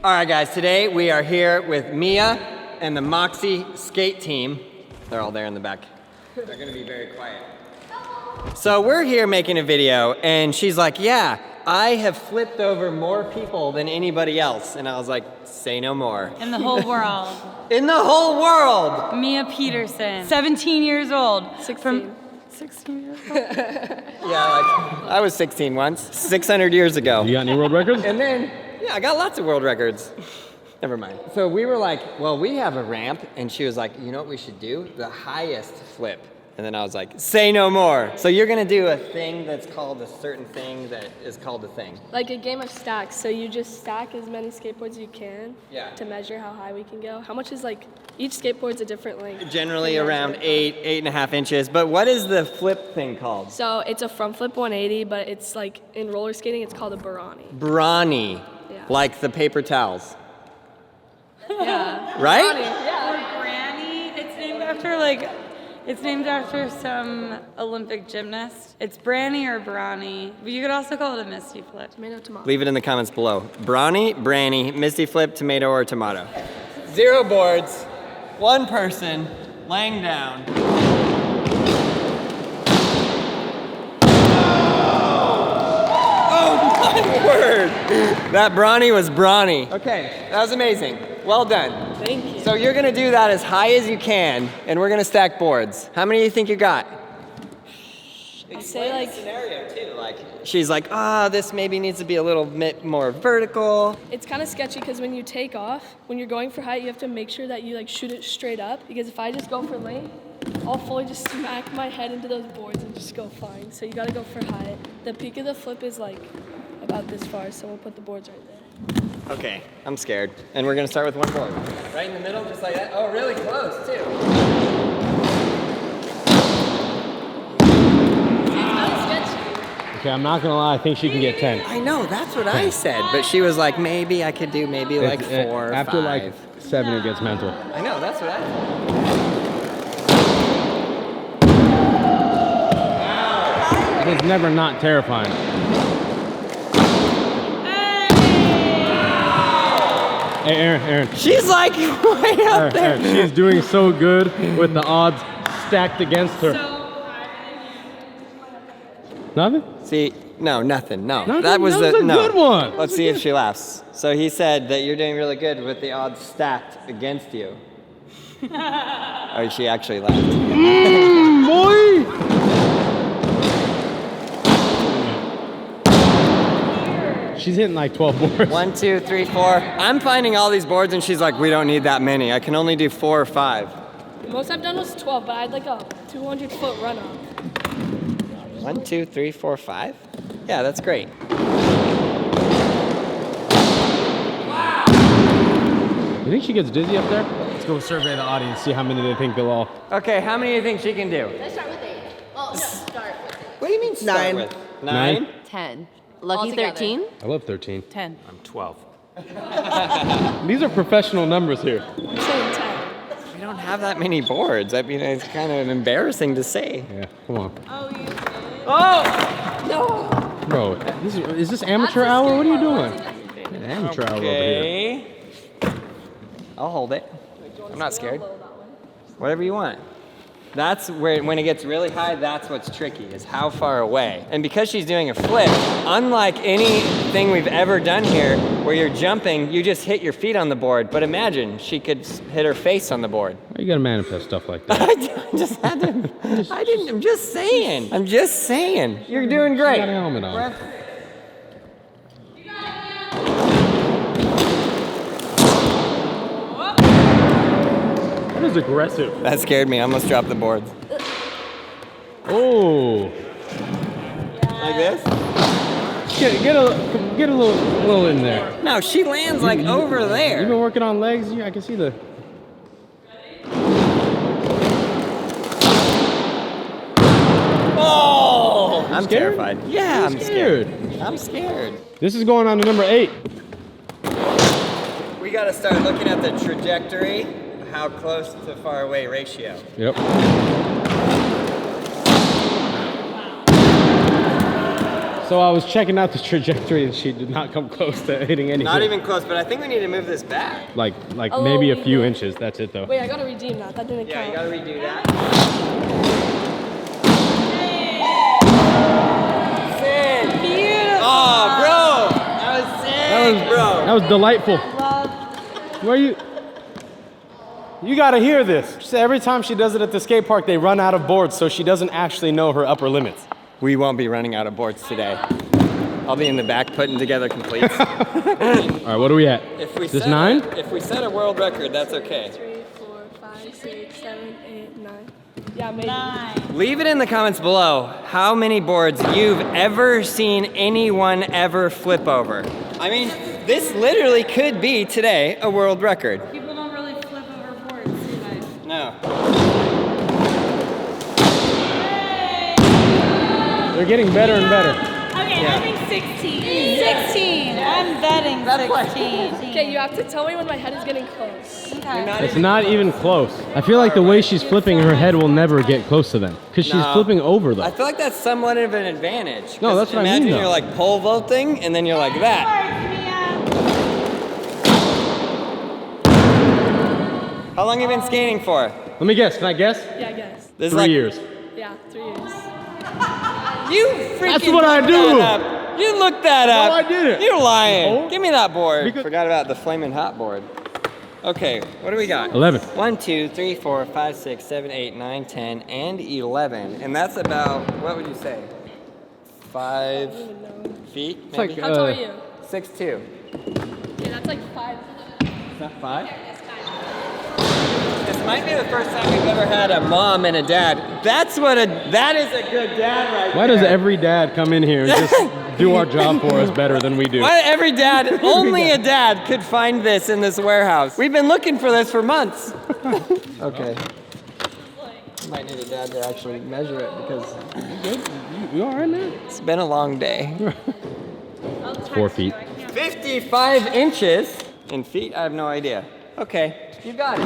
All right, guys, today we are here with Mia and the Moxie skate team. They're all there in the back. They're gonna be very quiet. So we're here making a video, and she's like, yeah, I have flipped over more people than anybody else. And I was like, say no more. In the whole world. In the whole world! Mia Peterson, 17 years old. 16. 16 years old? Yeah, like, I was 16 once, 600 years ago. You got any world records? And then, yeah, I got lots of world records. Never mind. So we were like, well, we have a ramp, and she was like, you know what we should do? The highest flip. And then I was like, say no more. So you're gonna do a thing that's called a certain thing that is called a thing. Like a game of stacks. So you just stack as many skateboards as you can to measure how high we can go. How much is like, each skateboard's a different length. Generally around 8.5 inches. But what is the flip thing called? So it's a front flip 180, but it's like in roller skating, it's called a Barani. Brani, Yeah. like the paper towels. Yeah. Right? Barani, yeah. Or Granny. It's named after some Olympic gymnast. It's Branny or Brani, but you could also call it a Misty Flip. Tomato, tomato. Leave it in the comments below. Brani, Branny, Misty Flip, tomato or tomato. 0 boards, 1 person laying down. Oh my word! That Brani was brawny. Okay, that was amazing. Well done. Thank you. So you're gonna do that as high as you can, and we're gonna stack boards. How many do you think you got? I say like, Scenario too, like she's like, this maybe needs to be a little bit more vertical. it's kind of sketchy because when you take off, when you're going for height, you have to make sure that you like shoot it straight up, because if I just go for length, I'll fully just smack my head into those boards and just go flying. So you gotta go for height. The peak of the flip is like about this far, so we'll put the boards right there. Okay, I'm scared. And we're gonna start with 1 board. Right in the middle, just like that. Oh, really close too. Okay, I'm not gonna lie, I think she can get 10. I know, that's what I said. But she was like, maybe I could do maybe like 4 or After 5. like 7, it gets mental. I know, that's what I said. It's never not terrifying. Hey, Aaron. She's like way up there. Aaron, she's doing so good with the odds stacked against her. Nothing? See, no, nothing, no. Nothing? That was a good one. Let's see if she laughs. So he said that you're doing really good with the odds stacked against you. Or she actually laughed. Boy! She's hitting like 12 boards. 1, 2, 3, 4. I'm finding all these boards and she's like, we don't need that many. I can only do 4 or 5. The most I've done was 12, but I had like a 200-foot run up. 1, 2, 3, 4, 5? Yeah, that's great. You think she gets dizzy up there? Let's go survey the audience, see how many they think they'll all. Okay, how many do you think she can do? Let's start with 8. Well, no, start with 8. What do you mean start 9. with? 9? 10. Lucky Altogether. 13. I love 13. 10. I'm 12. These are professional numbers here. I'm saying 10. We don't have that many boards. I mean, it's kind of embarrassing to say. Yeah, come on. Oh, you did? Oh! No. Bro, is this amateur hour? What are you doing? Amateur hour over here. Okay. I'll hold it. I'm not scared. Whatever you want. That's where, when it gets really high, that's what's tricky, is how far away. And because she's doing a flip, unlike anything we've ever done here, where you're jumping, you just hit your feet on the board. But imagine, she could hit her face on the board. Why you gotta manifest stuff like that? I just had to, I'm just saying. I'm just saying. You're doing great. She got a helmet on. That is aggressive. That scared me. I almost dropped the boards. Oh. Like this? Get a little in there. No, she lands like over there. You've been working on legs. I can see the. Oh! I'm scared? terrified. Yeah, I'm scared. I'm scared. This is going on to number 8. We gotta start looking at the trajectory, how close to far away ratio. Yep. So I was checking out the trajectory and she did not come close to hitting anything. Not even close, but I think we need to move this back. Like Oh, maybe a we few did. inches. That's it though. Wait, I gotta redeem that. That didn't Yeah, count. you gotta redo that. Sick. Beautiful. Oh, bro. That was sick, bro. That was delightful. Love. Where you? You gotta hear this. She said every time she does it at the skate park, they run out of boards, so she doesn't actually know her upper limits. We won't be running out of boards today. I'll be in the back putting together completes. All right, what are we at? If we This set 9? If we set a world record, that's okay. 3, 4, 5, 6, 7, 8, 9. Yeah, maybe. 9. Leave it in the comments below how many boards you've ever seen anyone ever flip over. I mean, this literally could be today a world record. People don't really flip over boards, do they? No. They're getting better and better. Okay, Yeah. I think 16. 16. I'm betting 16. Okay, you have to tell me when my head is getting close. Okay. It's not even close. I feel like the way she's flipping, her head will never get close to them. Because she's No. flipping over I them. feel like that's somewhat of an advantage. No, 'Cause that's what I mean, Imagine though. you're like pole vaulting and then you're like that. How long have you been skating for? Let me guess. Can I guess? Yeah, I guess. This is 3 like, years. Yeah, 3 years. You freaking That's what I looked do. that up. You looked that up. I didn't. You're lying. No. Give me that board. Because- Forgot about the flaming hot board. Okay, what do we got? 11. 1, 2, 3, 4, 5, 6, 7, 8, 9, 10, and 11. And that's about, what would you say? 5 feet? It's like, How tall are you? 6'2". Okay, that's like 5. Is that 5? This might be the first time we've ever had a mom and a dad. That is a good dad right Why there. does every dad come in here and just do our job for us better than we do? Why every dad, only a dad could find this in this warehouse. We've been looking for this for months. Okay. Might need a dad to actually measure it because You all right, man? it's been a long day. It's 4 feet. 55 inches in feet? I have no idea. Okay, you got it.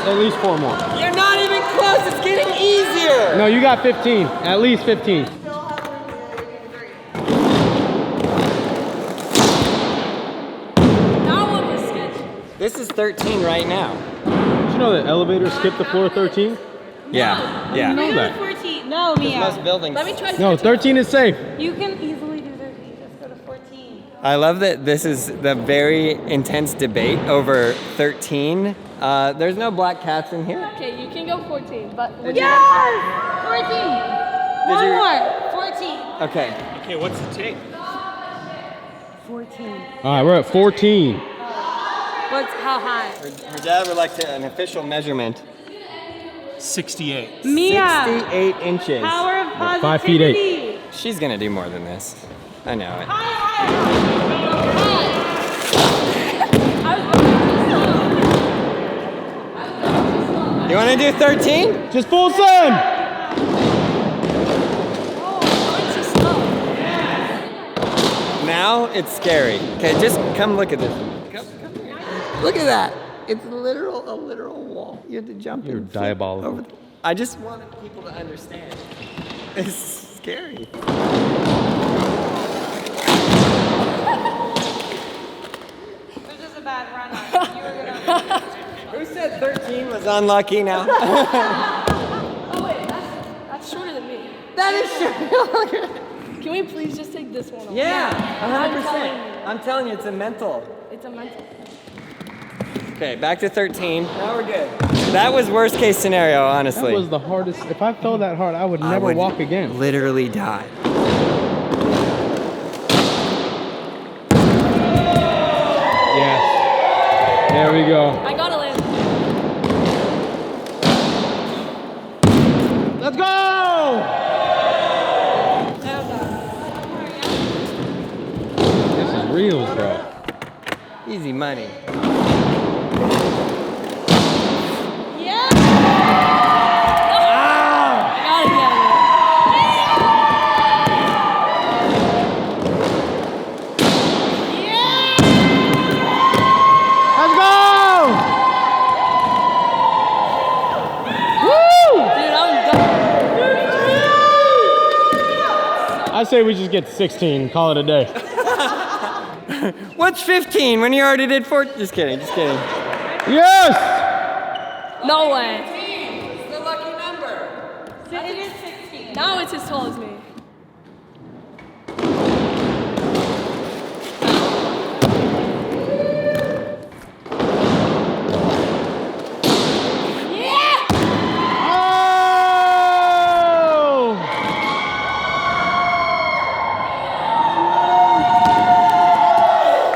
At least 4 more. You're not even close. It's getting easier. No, you got 15. At least 15. That one was sketchy. This is 13 right now. Did you know that elevators skip the floor 13? Yeah, yeah. know that. 14. No, Most Mia. buildings. Let me try No, 13 is safe. You can easily do 13. Just go to 14. I love that this is the very intense debate over 13. There's no black cats in here. Okay, you can go 14, but Yes! 14. One you- more. 14. Okay. Okay, what's the take? 14. All right, we're at 14. What's how high? Her dad would like an official measurement. 68. Mia. 68 inches. Power of positivity. 5 feet 8. She's gonna do more than this. I know it. You wanna do 13? Just full send. Now it's scary. Okay, just come look at this. Come here. Look at that. It's a literal wall. You have to jump. You're and flip diabolical. over the- I just wanted people to understand. It's scary. It was just a bad run. You were gonna. Who said 13 was unlucky now? Oh wait, that's shorter than me. That is true. Can we please just take this one off? Yeah, I'm 100%. telling you. I'm telling you, it's a mental. It's a mental. Okay, back to 13. Now we're good. That was worst case scenario, That honestly. was the hardest. If I fell that hard, I would I never would walk again. Literally die. Yes. There we go. I gotta land. Let's go! This is real, bro. Easy money. Yeah. I gotta get Let's go! it. Dude, I'm done. I say we just get to 16 and call it a day. What's 15 when you already did 14? Just kidding, just kidding. Yes! No way. It's the lucky number. It is 16. Now it's as tall as me.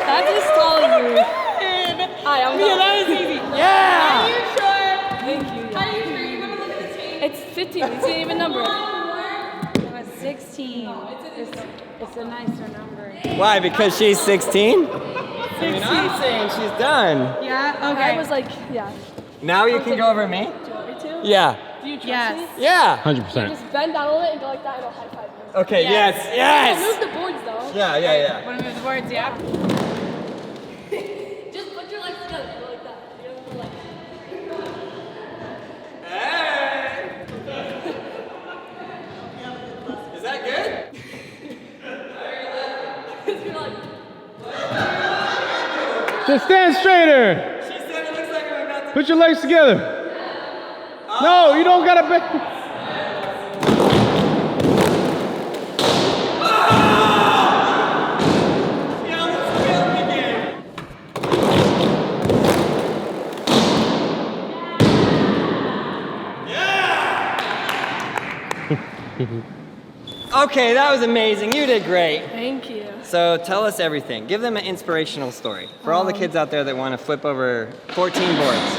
That's as tall as me. Hi, I'm Yeah, that was easy. Yeah! Are you sure? Thank you. Are you sure you want to look at the tape? It's 15. It's an even number. It was 16. It's a nicer number. Why? Because she's 16? I mean, I'm saying she's done. Yeah? Okay. I was like, yeah. Now you can go over me? Do you want me to? Yeah. Do you trust Yes. me? Yeah. 100%. Just bend down a little bit and go like that and I'll high five you. Okay, yes, Move yes! the boards though. Yeah, yeah, yeah. Want to move the boards? Yeah. Just put your legs together. Go like that. You don't go like Is that good? You're like, Just stand straighter. She said it looks like I'm about to. Put your legs together. No, you don't gotta bend. She almost killed me again. Okay, that was amazing. You did great. thank you. So tell us everything. Give them an inspirational story for all the kids out there that want to flip over 14 boards.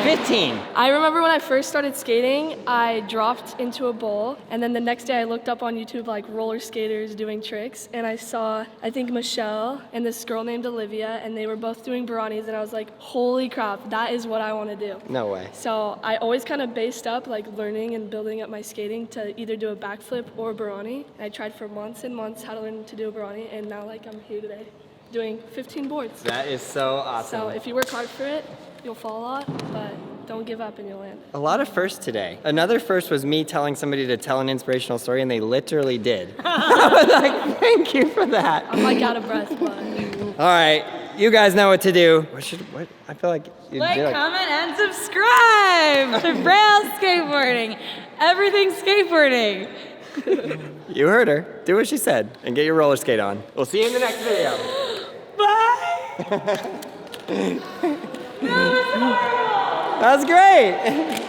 15. I remember when I first started skating, I dropped into a bowl, and then the next day I looked up on YouTube like roller skaters doing tricks, and I saw, I think, Michelle and this girl named Olivia, and they were both doing Baranis, and I was like, holy crap, that is what I want to do. No way. So I always kind of based up like learning and building up my skating to either do a backflip or a Barani. And I tried for months and months how to learn to do a Barani, and now like I'm here today doing 15 boards. That is so awesome. So if you work hard for it, you'll fall a lot, but don't give up and you'll land. A lot of firsts today. Another first was me telling somebody to tell an inspirational story, and they literally did. I was like, thank you for that. I'm like out of breath, but All right, you guys know what to do. What? I feel like you Like, did comment, and subscribe to Braille Skateboarding. Everything skateboarding. You heard her. Do what she said, and get your roller skate on. We'll see you in the next video. Bye. That was great.